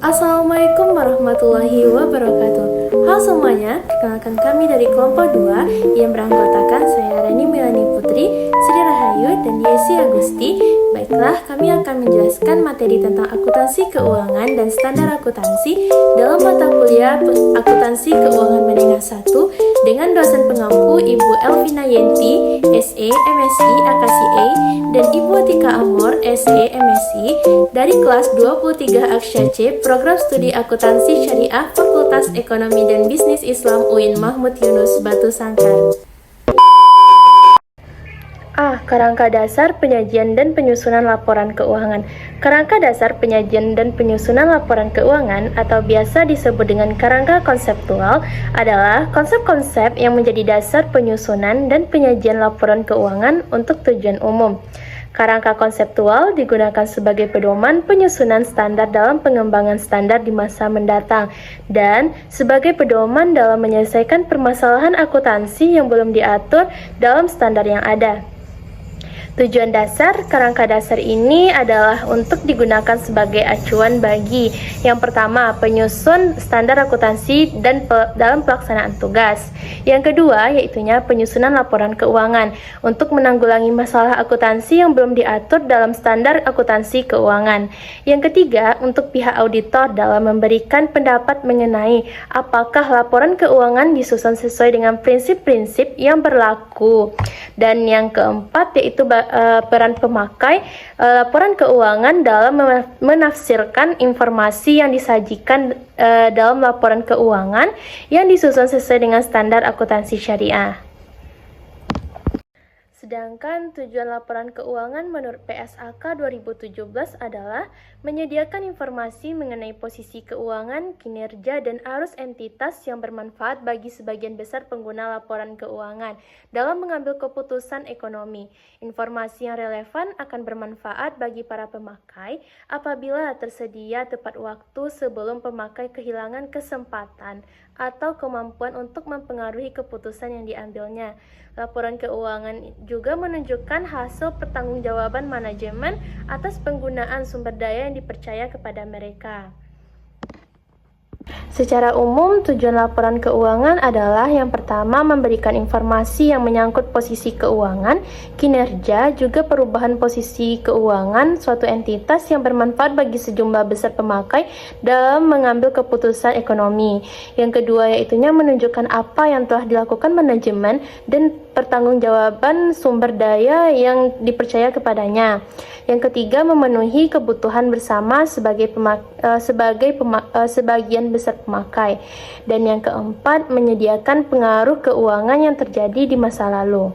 Assalamualaikum warahmatullahi wabarakatuh. Halo semuanya, perkenalkan kami dari kelompok 2 yang beranggotakan saya Rani Melani Putri, Sri Rahayu, dan Yesi Agusti. Baiklah, kami akan menjelaskan materi tentang akuntansi keuangan dan standar akuntansi dalam mata kuliah Akuntansi Keuangan Menengah 1 dengan dosen pengampu Ibu Elvina Yenti, SE, MSI, AKSI, dan Ibu Atika Amor, SE, MSI, dari kelas 23 Aksya C, Program Studi Akuntansi Syariah, Fakultas Ekonomi dan Bisnis Islam UIN Mahmud Yunus Batu Sangkar. Kerangka dasar penyajian dan penyusunan laporan keuangan. Kerangka dasar penyajian dan penyusunan laporan keuangan atau biasa disebut dengan kerangka konseptual adalah konsep-konsep yang menjadi dasar penyusunan dan penyajian laporan keuangan untuk tujuan umum. Kerangka konseptual digunakan sebagai pedoman penyusunan standar dalam pengembangan standar di masa mendatang dan sebagai pedoman dalam menyelesaikan permasalahan akuntansi yang belum diatur dalam standar yang ada. Tujuan dasar kerangka dasar ini adalah untuk digunakan sebagai acuan bagi yang pertama, penyusun standar akuntansi dan dalam pelaksanaan tugas. Yang kedua, yaitunya penyusunan laporan keuangan untuk menanggulangi masalah akuntansi yang belum diatur dalam standar akuntansi keuangan. Yang ketiga, untuk pihak auditor dalam memberikan pendapat mengenai apakah laporan keuangan disusun sesuai dengan prinsip-prinsip yang berlaku. Dan yang keempat, yaitu peran pemakai laporan keuangan dalam menafsirkan informasi yang disajikan dalam laporan keuangan yang disusun sesuai dengan standar akuntansi syariah. Sedangkan tujuan laporan keuangan menurut PSAK 2017 adalah menyediakan informasi mengenai posisi keuangan, kinerja, dan arus entitas yang bermanfaat bagi sebagian besar pengguna laporan keuangan dalam mengambil keputusan ekonomi. Informasi yang relevan akan bermanfaat bagi para pemakai apabila tersedia tepat waktu sebelum pemakai kehilangan kesempatan atau kemampuan untuk mempengaruhi keputusan yang diambilnya. Laporan keuangan juga menunjukkan hasil pertanggungjawaban manajemen atas penggunaan sumber daya yang dipercaya kepada mereka. Secara umum, tujuan laporan keuangan adalah yang pertama memberikan informasi yang menyangkut posisi keuangan, kinerja, juga perubahan posisi keuangan suatu entitas yang bermanfaat bagi sejumlah besar pemakai dalam mengambil keputusan ekonomi. Yang kedua, yaitunya menunjukkan apa yang telah dilakukan manajemen dan pertanggungjawaban sumber daya yang dipercaya kepadanya. Yang ketiga, memenuhi kebutuhan bersama sebagian besar pemakai. Dan yang keempat, menyediakan pengaruh keuangan yang terjadi di masa lalu.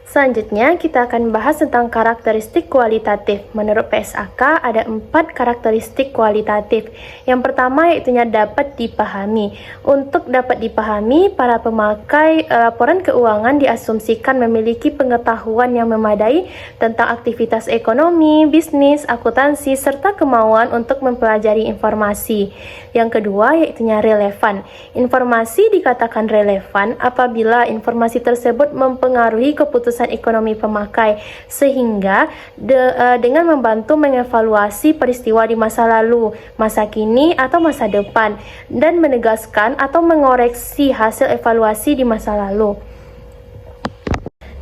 Selanjutnya, kita akan bahas tentang karakteristik kualitatif. Menurut PSAK, ada 4 karakteristik kualitatif. Yang pertama, yaitunya dapat dipahami. Untuk dapat dipahami, para pemakai laporan keuangan diasumsikan memiliki pengetahuan yang memadai tentang aktivitas ekonomi, bisnis, akuntansi, serta kemauan untuk mempelajari informasi. Yang kedua, yaitunya relevan. Informasi dikatakan relevan apabila informasi tersebut mempengaruhi keputusan ekonomi pemakai, sehingga dengan membantu mengevaluasi peristiwa di masa lalu, masa kini, atau masa depan, dan menegaskan atau mengoreksi hasil evaluasi di masa lalu.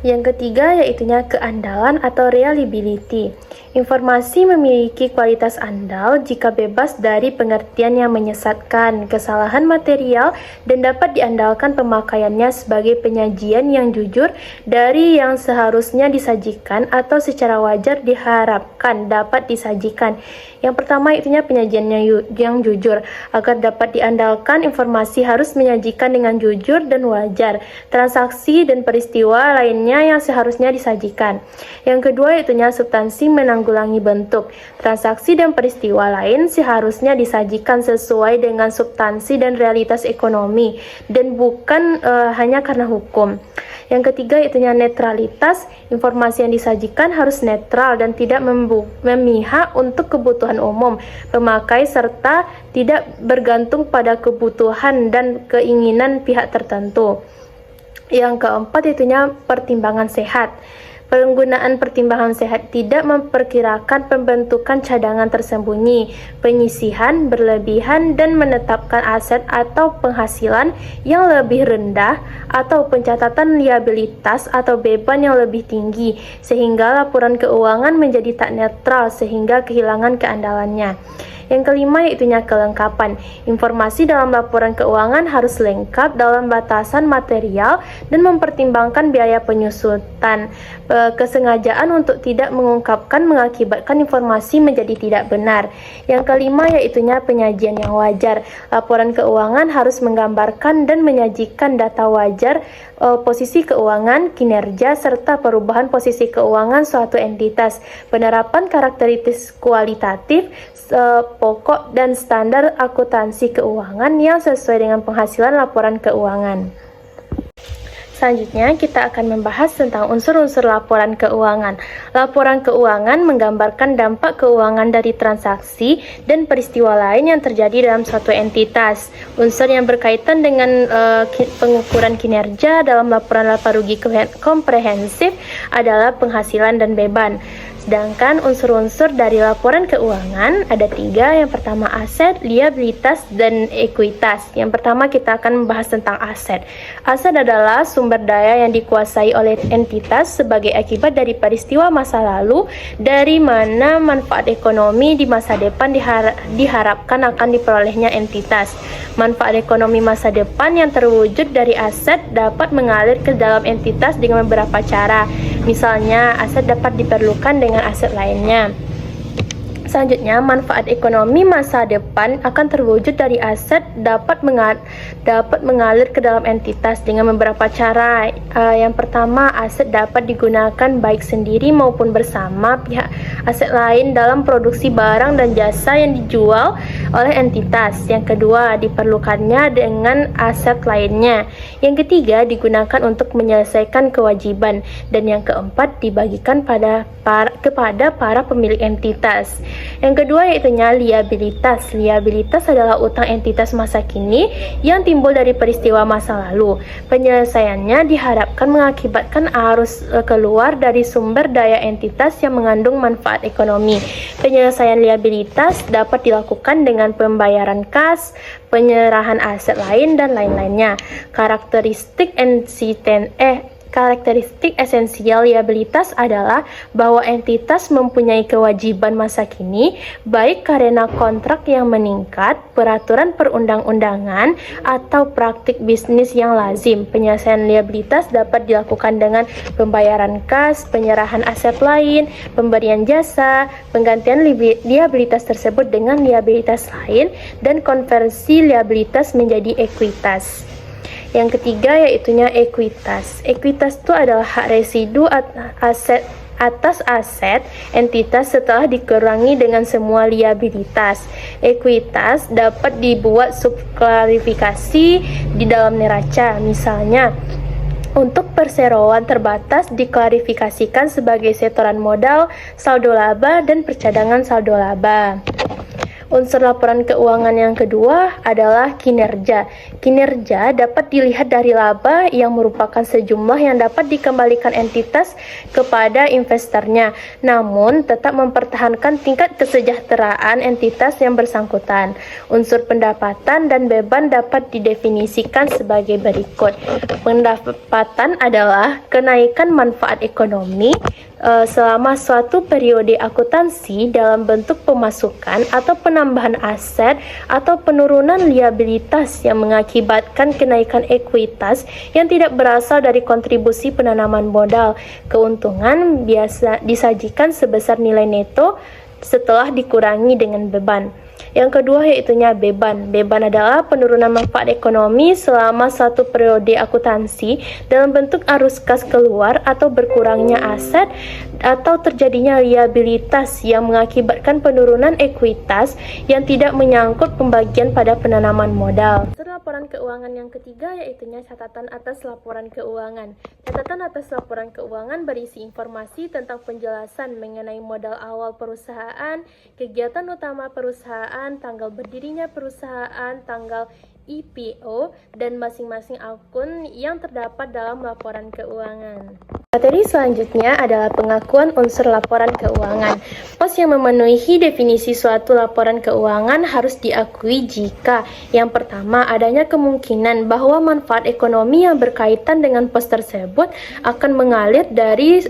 Yang ketiga, yaitunya keandalan atau reliability. Informasi memiliki kualitas andal jika bebas dari pengertian yang menyesatkan, kesalahan material, dan dapat diandalkan pemakaiannya sebagai penyajian yang jujur dari yang seharusnya disajikan atau secara wajar diharapkan dapat disajikan. Yang pertama, itunya penyajiannya yang jujur. Agar dapat diandalkan, informasi harus menyajikan dengan jujur dan wajar transaksi dan peristiwa lainnya yang seharusnya disajikan. Yang kedua, itunya substansi menanggulangi bentuk. Transaksi dan peristiwa lain seharusnya disajikan sesuai dengan substansi dan realitas ekonomi dan bukan hanya karena hukum. Yang ketiga, itunya netralitas. Informasi yang disajikan harus netral dan tidak memihak untuk kebutuhan umum pemakai serta tidak bergantung pada kebutuhan dan keinginan pihak tertentu. Yang keempat, itunya pertimbangan sehat. Penggunaan pertimbangan sehat tidak memperkirakan pembentukan cadangan tersembunyi, penyisihan berlebihan, dan menetapkan aset atau penghasilan yang lebih rendah atau pencatatan liabilitas atau beban yang lebih tinggi, sehingga laporan keuangan menjadi tak netral sehingga kehilangan keandalannya. Yang kelima yaitunya kelengkapan. Informasi dalam laporan keuangan harus lengkap dalam batasan material dan mempertimbangkan biaya penyusutan. Kesengajaan untuk tidak mengungkapkan mengakibatkan informasi menjadi tidak benar. Yang kelima yaitunya penyajian yang wajar. Laporan keuangan harus menggambarkan dan menyajikan data wajar, posisi keuangan, kinerja, serta perubahan posisi keuangan suatu entitas. Penerapan karakteristik kualitatif, pokok dan standar akuntansi keuangan yang sesuai dengan penghasilan laporan keuangan. Selanjutnya, kita akan membahas tentang unsur-unsur laporan keuangan. Laporan keuangan menggambarkan dampak keuangan dari transaksi dan peristiwa lain yang terjadi dalam suatu entitas. Unsur yang berkaitan dengan pengukuran kinerja dalam laporan laba rugi komprehensif adalah penghasilan dan beban. Sedangkan unsur-unsur dari laporan keuangan ada 3. Yang pertama aset, liabilitas, dan ekuitas. Yang pertama kita akan membahas tentang aset. Aset adalah sumber daya yang dikuasai oleh entitas sebagai akibat dari peristiwa masa lalu, dari mana manfaat ekonomi di masa depan diharapkan akan diperolehnya entitas. Manfaat ekonomi masa depan yang terwujud dari aset dapat mengalir ke dalam entitas dengan beberapa cara. Misalnya, aset dapat diperlukan dengan aset lainnya. Selanjutnya, manfaat ekonomi masa depan akan terwujud dari aset dapat mengalir ke dalam entitas dengan beberapa cara. Yang pertama, aset dapat digunakan baik sendiri maupun bersama pihak aset lain dalam produksi barang dan jasa yang dijual oleh entitas. Yang kedua, diperlukannya dengan aset lainnya. Yang ketiga, digunakan untuk menyelesaikan kewajiban. Dan yang keempat, dibagikan kepada para pemilik entitas. Yang kedua yaitunya liabilitas. Liabilitas adalah utang entitas masa kini yang timbul dari peristiwa masa lalu. Penyelesaiannya diharapkan mengakibatkan arus keluar dari sumber daya entitas yang mengandung manfaat ekonomi. Penyelesaian liabilitas dapat dilakukan dengan pembayaran kas, penyerahan aset lain, dan lain-lainnya. Karakteristik esensial liabilitas adalah bahwa entitas mempunyai kewajiban masa kini, baik karena kontrak yang meningkat, peraturan perundang-undangan, atau praktik bisnis yang lazim. Penyelesaian liabilitas dapat dilakukan dengan pembayaran kas, penyerahan aset lain, pemberian jasa, penggantian liabilitas tersebut dengan liabilitas lain, dan konversi liabilitas menjadi ekuitas. Yang ketiga yaitunya ekuitas. Ekuitas itu adalah hak residu atas aset entitas setelah dikurangi dengan semua liabilitas. Ekuitas dapat dibuat subklarifikasi di dalam neraca. Misalnya, untuk perseroan terbatas diklarifikasikan sebagai setoran modal, saldo laba, dan percadangan saldo laba. Unsur laporan keuangan yang kedua adalah kinerja. Kinerja dapat dilihat dari laba yang merupakan sejumlah yang dapat dikembalikan entitas kepada investornya, namun tetap mempertahankan tingkat kesejahteraan entitas yang bersangkutan. Unsur pendapatan dan beban dapat didefinisikan sebagai berikut. Pendapatan adalah kenaikan manfaat ekonomi selama suatu periode akuntansi dalam bentuk pemasukan atau penambahan aset atau penurunan liabilitas yang mengakibatkan kenaikan ekuitas yang tidak berasal dari kontribusi penanaman modal. Keuntungan biasa disajikan sebesar nilai neto setelah dikurangi dengan beban. Yang kedua yaitunya beban. Beban adalah penurunan manfaat ekonomi selama satu periode akuntansi dalam bentuk arus kas keluar atau berkurangnya aset atau terjadinya liabilitas yang mengakibatkan penurunan ekuitas yang tidak menyangkut pembagian pada penanaman modal. Laporan keuangan yang ketiga yaitunya catatan atas laporan keuangan. Catatan atas laporan keuangan berisi informasi tentang penjelasan mengenai modal awal perusahaan, kegiatan utama perusahaan, tanggal berdirinya perusahaan, tanggal IPO, dan masing-masing akun yang terdapat dalam laporan keuangan. Materi selanjutnya adalah pengakuan unsur laporan keuangan. Pos yang memenuhi definisi suatu laporan keuangan harus diakui jika yang pertama adanya kemungkinan bahwa manfaat ekonomi yang berkaitan dengan pos tersebut akan mengalir dari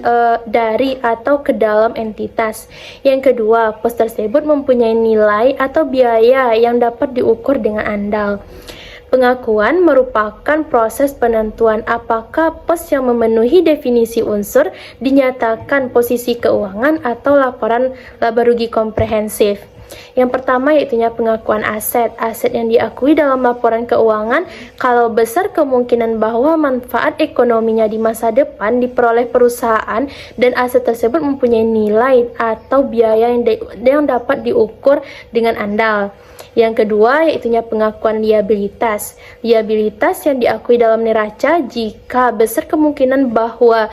atau ke dalam entitas. Yang kedua, pos tersebut mempunyai nilai atau biaya yang dapat diukur dengan andal. Pengakuan merupakan proses penentuan apakah pos yang memenuhi definisi unsur dinyatakan posisi keuangan atau laporan laba rugi komprehensif. Yang pertama yaitunya pengakuan aset. Aset yang diakui dalam laporan keuangan kalau besar kemungkinan bahwa manfaat ekonominya di masa depan diperoleh perusahaan dan aset tersebut mempunyai nilai atau biaya yang dapat diukur dengan andal. Yang kedua yaitunya pengakuan liabilitas. Liabilitas yang diakui dalam neraca jika besar kemungkinan bahwa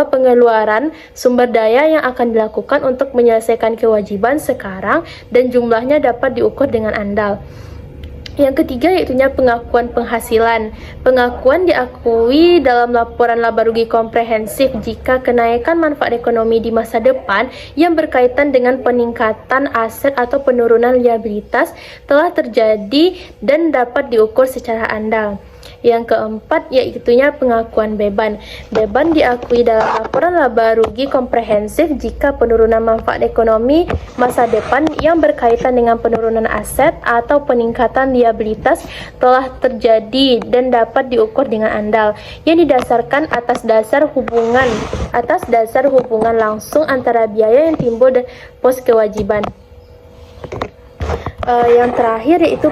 pengeluaran sumber daya yang akan dilakukan untuk menyelesaikan kewajiban sekarang dan jumlahnya dapat diukur dengan andal. Yang ketiga yaitunya pengakuan penghasilan. Pengakuan diakui dalam laporan laba rugi komprehensif jika kenaikan manfaat ekonomi di masa depan yang berkaitan dengan peningkatan aset atau penurunan liabilitas telah terjadi dan dapat diukur secara andal. Yang keempat yaitunya pengakuan beban. Beban diakui dalam laporan laba rugi komprehensif jika penurunan manfaat ekonomi masa depan yang berkaitan dengan penurunan aset atau peningkatan liabilitas telah terjadi dan dapat diukur dengan andal yang didasarkan atas dasar hubungan langsung antara biaya yang timbul dan pos kewajiban. Yang terakhir yaitu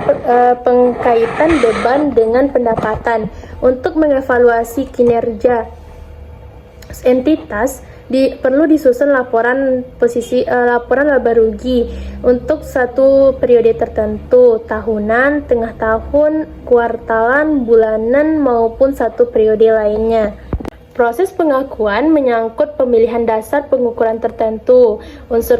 pengkaitan beban dengan pendapatan. Untuk mengevaluasi kinerja entitas perlu disusun laporan laba rugi untuk satu periode tertentu, tahunan, tengah tahun, kuartalan, bulanan maupun satu periode lainnya. Proses pengakuan menyangkut pemilihan dasar pengukuran tertentu. Unsur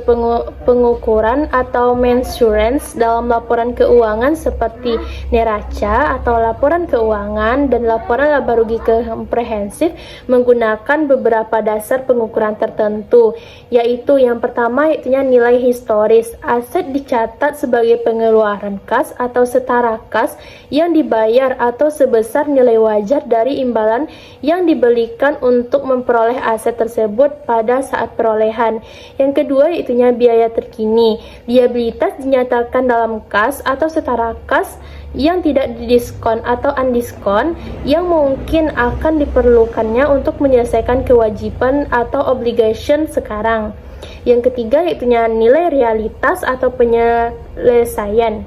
pengukuran atau measurements dalam laporan keuangan seperti neraca atau laporan keuangan dan laporan laba rugi komprehensif menggunakan beberapa dasar pengukuran tertentu, yaitu yang pertama yaitunya nilai historis. Aset dicatat sebagai pengeluaran kas atau setara kas yang dibayar atau sebesar nilai wajar dari imbalan yang dibelikan untuk memperoleh aset tersebut pada saat perolehan. Yang kedua yaitunya biaya terkini. Liabilitas dinyatakan dalam kas atau setara kas yang tidak didiskon atau undiskon yang mungkin akan diperlukannya untuk menyelesaikan kewajiban atau obligation sekarang. Yang ketiga yaitunya nilai realitas atau penyelesaian.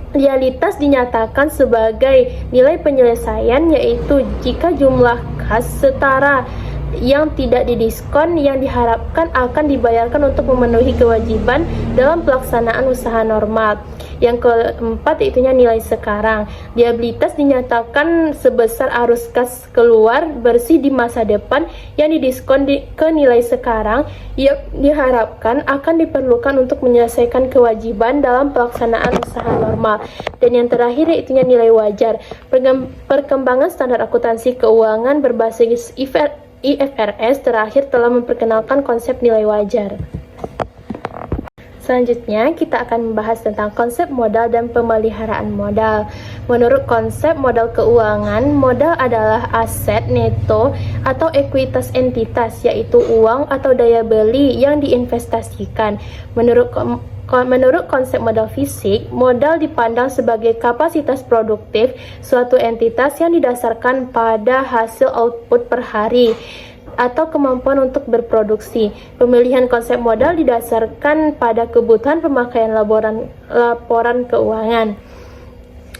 Realitas dinyatakan sebagai nilai penyelesaian yaitu jika jumlah kas setara yang tidak didiskon yang diharapkan akan dibayarkan untuk memenuhi kewajiban dalam pelaksanaan usaha normal. Yang keempat yaitunya nilai sekarang. Liabilitas dinyatakan sebesar arus kas keluar bersih di masa depan yang didiskon ke nilai sekarang yang diharapkan akan diperlukan untuk menyelesaikan kewajiban dalam pelaksanaan usaha normal. Dan yang terakhir yaitunya nilai wajar. Perkembangan standar akuntansi keuangan berbasis IFRS terakhir telah memperkenalkan konsep nilai wajar. Selanjutnya, kita akan membahas tentang konsep modal dan pemeliharaan modal. Menurut konsep modal keuangan, modal adalah aset neto atau ekuitas entitas, yaitu uang atau daya beli yang diinvestasikan. Menurut konsep modal fisik, modal dipandang sebagai kapasitas produktif suatu entitas yang didasarkan pada hasil output per hari atau kemampuan untuk berproduksi. Pemilihan konsep modal didasarkan pada kebutuhan pemakaian laporan keuangan.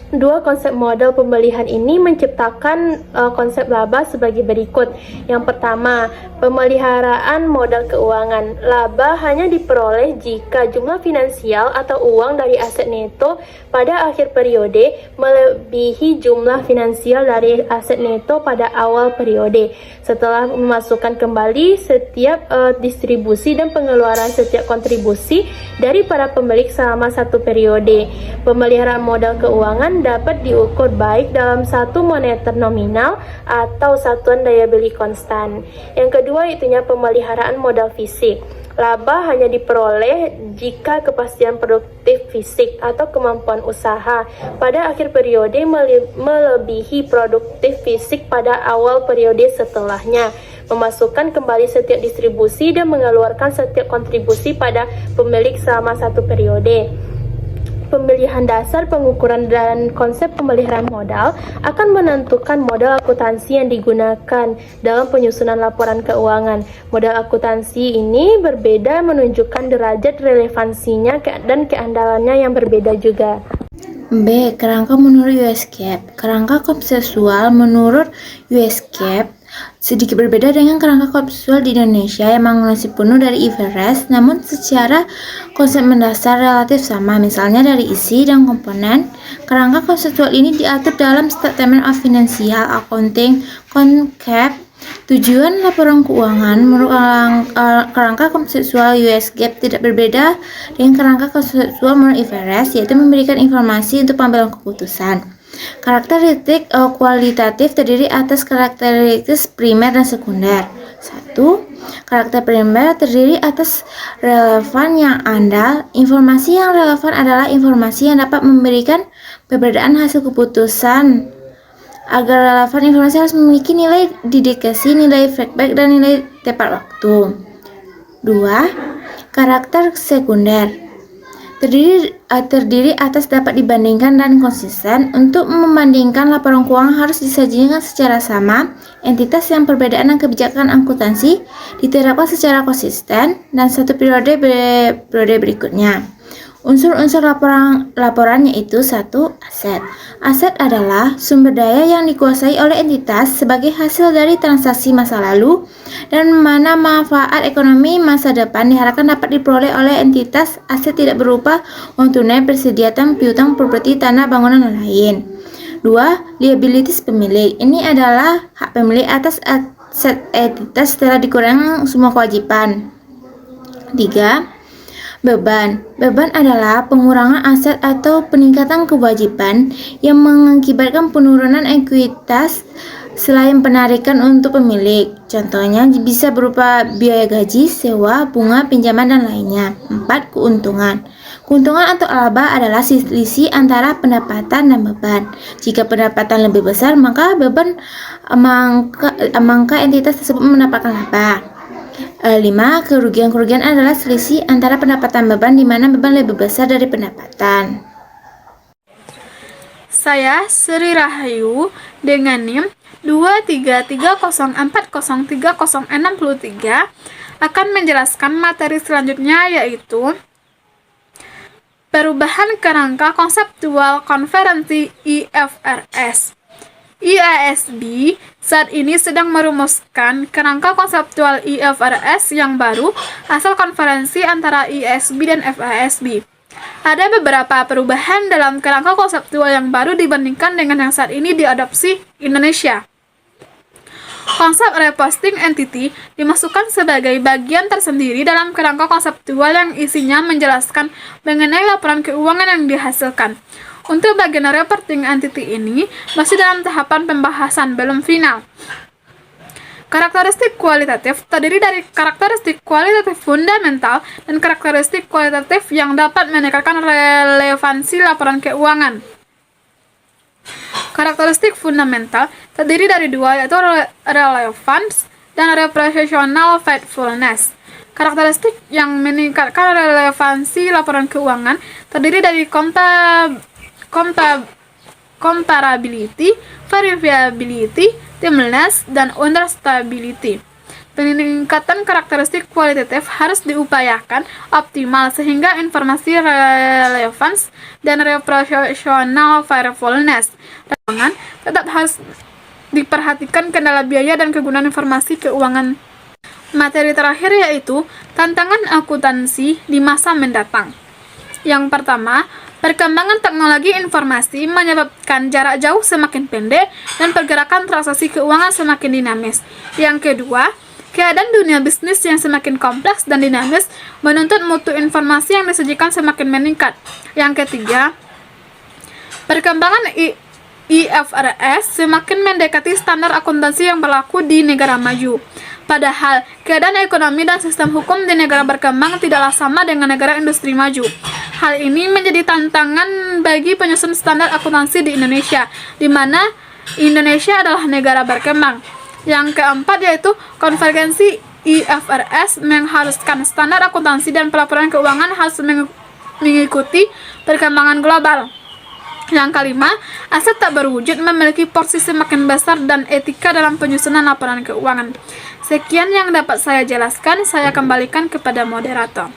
Dua konsep modal pemelihan ini menciptakan konsep laba sebagai berikut. Yang pertama, pemeliharaan modal keuangan. Laba hanya diperoleh jika jumlah finansial atau uang dari aset neto pada akhir periode melebihi jumlah finansial dari aset neto pada awal periode. Setelah memasukkan kembali setiap distribusi dan pengeluaran setiap kontribusi dari para pemilik selama satu periode. Pemeliharaan modal keuangan keuangan dapat diukur baik dalam satu moneter nominal atau satuan daya beli konstan. Yang kedua itunya pemeliharaan modal fisik. Laba hanya diperoleh jika kepastian produktif fisik atau kemampuan usaha pada akhir periode melebihi produktif fisik pada awal periode setelahnya, memasukkan kembali setiap distribusi dan mengeluarkan setiap kontribusi pada pemilik selama satu periode. Pemilihan dasar pengukuran dan konsep pemeliharaan modal akan menentukan modal akuntansi yang digunakan dalam penyusunan laporan keuangan. Modal akuntansi ini berbeda menunjukkan derajat relevansinya dan keandalannya yang berbeda juga. B. Kerangka menurut US GAAP. Kerangka konseptual menurut US GAAP sedikit berbeda dengan kerangka konseptual di Indonesia yang mengakomodasi penuh dari IFRS, namun secara konsep mendasar relatif sama, misalnya dari isi dan komponen. Kerangka konseptual ini diatur dalam Statement of Financial Accounting (CONCAP). Tujuan laporan keuangan menurut kerangka konseptual US GAAP tidak berbeda dengan kerangka konseptual menurut IFRS, yaitu memberikan informasi untuk pengambilan keputusan. Karakteristik kualitatif terdiri atas karakteristik primer dan sekunder. 1. Karakter primer terdiri atas relevan yang andal. Informasi yang relevan adalah informasi yang dapat memberikan perbedaan hasil keputusan. Agar relevan, informasi harus memiliki nilai dedikasi, nilai feedback, dan nilai tepat waktu. 2. Karakter sekunder terdiri atas dapat dibandingkan dan konsisten. Untuk membandingkan laporan keuangan harus disajikan secara sama. Entitas yang perbedaan dan kebijakan akuntansi diterapkan secara konsisten dan satu periode berikutnya. Unsur-unsur laporan yaitu 1. Aset. Aset adalah sumber daya yang dikuasai oleh entitas sebagai hasil dari transaksi masa lalu dan mana manfaat ekonomi masa depan diharapkan dapat diperoleh oleh entitas. Aset tidak berupa uang tunai, persediaan piutang, properti, tanah, bangunan, dan lain. 2. Liabilities pemilik. Ini adalah hak pemilik atas aset entitas setelah dikurangi semua kewajiban. 3. Beban. Beban adalah pengurangan aset atau peningkatan kewajiban yang mengakibatkan penurunan ekuitas selain penarikan untuk pemilik. Contohnya bisa berupa biaya gaji, sewa, bunga, pinjaman, dan lainnya. 4. Keuntungan. Keuntungan atau laba adalah selisih antara pendapatan dan beban. Jika pendapatan lebih besar, maka entitas tersebut mendapatkan laba. 5. Kerugian adalah selisih antara pendapatan beban di mana beban lebih besar dari pendapatan. Saya Sri Rahayu dengan NIM 23304036063 akan menjelaskan materi selanjutnya, yaitu perubahan kerangka konseptual konferensi IFRS. IASB saat ini sedang merumuskan kerangka konseptual IFRS yang baru asal konferensi antara IASB dan FASB. Ada beberapa perubahan dalam kerangka konseptual yang baru dibandingkan dengan yang saat ini diadopsi Indonesia. Konsep reposting entity dimasukkan sebagai bagian tersendiri dalam kerangka konseptual yang isinya menjelaskan mengenai laporan keuangan yang dihasilkan. Untuk bagian reporting entity ini masih dalam tahapan pembahasan, belum final. Karakteristik kualitatif terdiri dari karakteristik kualitatif fundamental dan karakteristik kualitatif yang dapat meningkatkan relevansi laporan keuangan. Karakteristik fundamental terdiri dari dua, yaitu relevance dan representational faithfulness. Karakteristik yang meningkatkan relevansi laporan keuangan terdiri dari comparability, verifiability, timeliness, dan understandability. Peningkatan karakteristik kualitatif harus diupayakan optimal sehingga informasi relevance dan representational faithfulness tetap harus diperhatikan kendala biaya dan kegunaan informasi keuangan. Materi terakhir yaitu tantangan akuntansi di masa mendatang. Yang pertama, perkembangan teknologi informasi menyebabkan jarak jauh semakin pendek dan pergerakan transaksi keuangan semakin dinamis. Yang kedua, keadaan dunia bisnis yang semakin kompleks dan dinamis menuntut mutu informasi yang disajikan semakin meningkat. Yang ketiga, Perkembangan IFRS semakin mendekati standar akuntansi yang berlaku di negara maju. Padahal, keadaan ekonomi dan sistem hukum di negara berkembang tidaklah sama dengan negara industri maju. Hal ini menjadi tantangan bagi penyusun standar akuntansi di Indonesia, di mana Indonesia adalah negara berkembang. Yang keempat yaitu konvergensi IFRS mengharuskan standar akuntansi dan pelaporan keuangan harus mengikuti perkembangan global. Yang kelima, aset tak berwujud memiliki porsi semakin besar dan etika dalam penyusunan laporan keuangan. Sekian yang dapat saya jelaskan, saya kembalikan kepada moderator.